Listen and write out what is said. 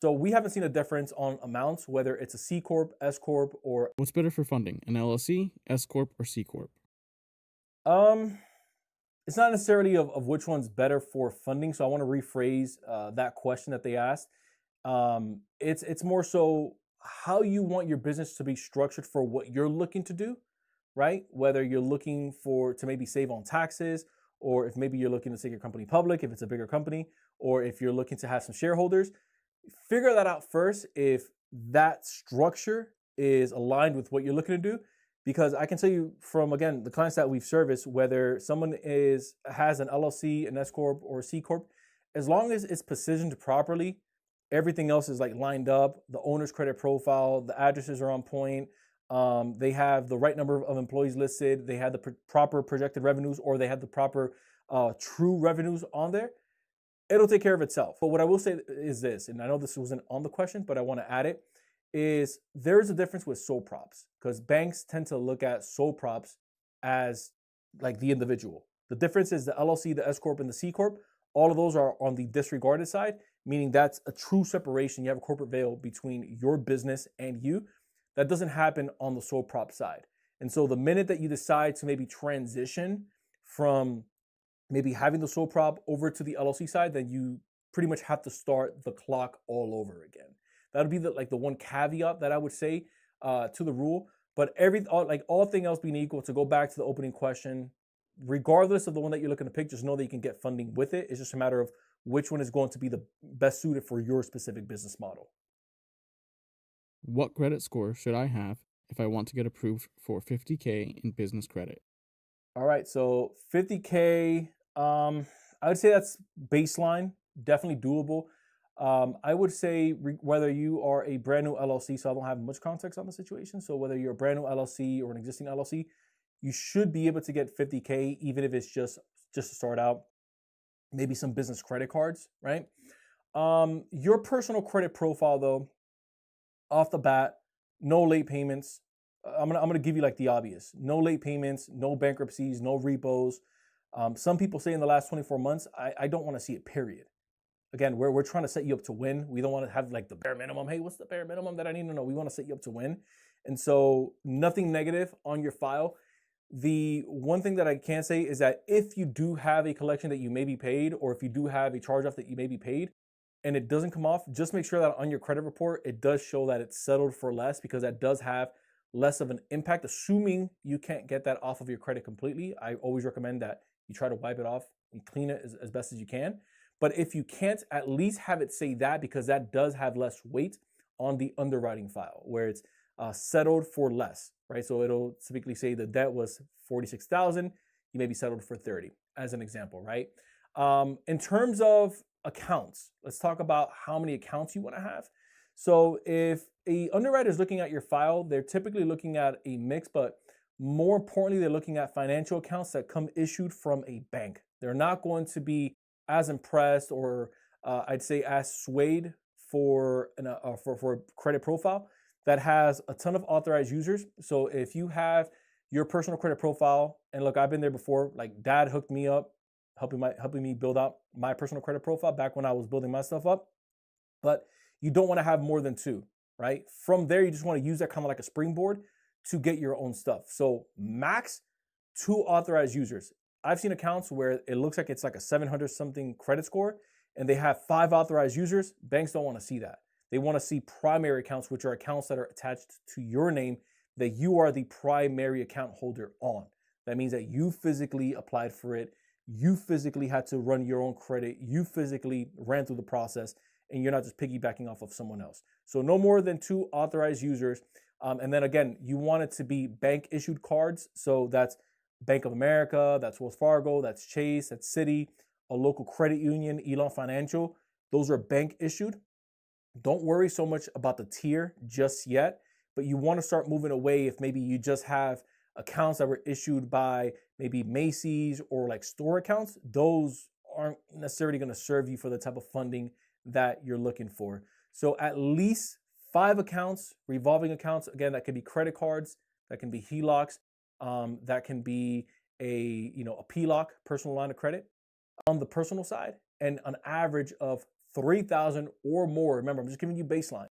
So we haven't seen a difference on amounts, whether it's a C Corp, S Corp, or What's better for funding, an LLC, S-Corp, or C-Corp? um, it's not necessarily of which one's better for funding. So I want to rephrase that question that they asked. It's more so how you want your business to be structured for what you're looking to do, right? Whether you're looking to maybe save on taxes, or if maybe you're looking to take your company public, if it's a bigger company, or if you're looking to have some shareholders, figure that out first if that structure is aligned with what you're looking to do. Because I can tell you from, again, the clients that we've serviced, whether someone has an LLC, an S Corp, or a C Corp, as long as it's positioned properly, everything else is like lined up. The owner's credit profile, the addresses are on point. They have the right number of employees listed. They had the proper projected revenues, or they had the proper true revenues on there. It'll take care of itself. But what I will say is this, and I know this wasn't on the question, but I want to add it, is there's a difference with sole props, because banks tend to look at sole props as like the individual. The difference is the LLC, the S Corp, and the C Corp, all of those are on the disregarded side, meaning that's a true separation. You have a corporate veil between your business and you. That doesn't happen on the sole prop side. And so the minute that you decide to maybe transition from maybe having the sole prop over to the LLC side, then you pretty much have to start the clock all over again. That would be the one caveat that I would say to the rule. But all thing else being equal, to go back to the opening question, regardless of the one that you're looking to pick, just know that you can get funding with it. It's just a matter of which one is going to be the best suited for your specific business model. What credit score should I have if I want to get approved for $50K in business credit? All right, so $50K, I would say that's baseline, definitely doable. I would say whether you are a brand new LLC, so I don't have much context on the situation. So whether you're a brand new LLC or an existing LLC, you should be able to get $50K, even if it's just to start out. Maybe some business credit cards, right? Your personal credit profile, though, off the bat, no late payments. I'm gonna give you like the obvious: no late payments, no bankruptcies, no repos. Some people say in the last 24 months. I don't want to see it. Period. Again, we're trying to set you up to win. We don't want to have like the bare minimum. Hey, what's the bare minimum that I need to know? We want to set you up to win. And so nothing negative on your file. The one thing that I can say is that if you do have a collection that you may be paid, or if you do have a charge off that you may be paid and it doesn't come off, just make sure that on your credit report, it does show that it's settled for less, because that does have less of an impact, assuming you can't get that off of your credit completely. I always recommend that you try to wipe it off and clean it as best as you can. But if you can't, at least have it say that, because that does have less weight on the underwriting file, where it's settled for less, right? So it'll typically say the debt was 46,000, you may be settled for 30, as an example, right? In terms of accounts, let's talk about how many accounts you want to have. So if a underwriter is looking at your file, they're typically looking at a mix, but more importantly, they're looking at financial accounts that come issued from a bank. They're not going to be as impressed, or I'd say as swayed for a credit profile that has a ton of authorized users. So if you have your personal credit profile, and look, I've been there before. Like, Dad hooked me up, helping me build out my personal credit profile back when I was building my stuff up. But you don't want to have more than two, right? From there, you just want to use that kind of like a springboard to get your own stuff. So max 2 authorized users. I've seen accounts where it looks like it's like a 700 something credit score and they have 5 authorized users. Banks don't want to see that. They want to see primary accounts, which are accounts that are attached to your name, that you are the primary account holder on. That means that you physically applied for it. You physically had to run your own credit. You physically ran through the process, and you're not just piggybacking off of someone else. So no more than 2 authorized users. And then again, you want it to be bank issued cards. So that's Bank of America, that's Wells Fargo, that's Chase, that's Citi, a local credit union, Elon Financial. Those are bank issued. Don't worry so much about the tier just yet, but you want to start moving away if maybe you just have accounts that were issued by maybe Macy's or like store accounts. Those aren't necessarily going to serve you for the type of funding that you're looking for. So at least 5 accounts, revolving accounts. Again, that could be credit cards, that can be HELOCs, that can be a PLOC, personal line of credit, on the personal side, and an average of 3,000 or more. Remember, I'm just giving you baseline.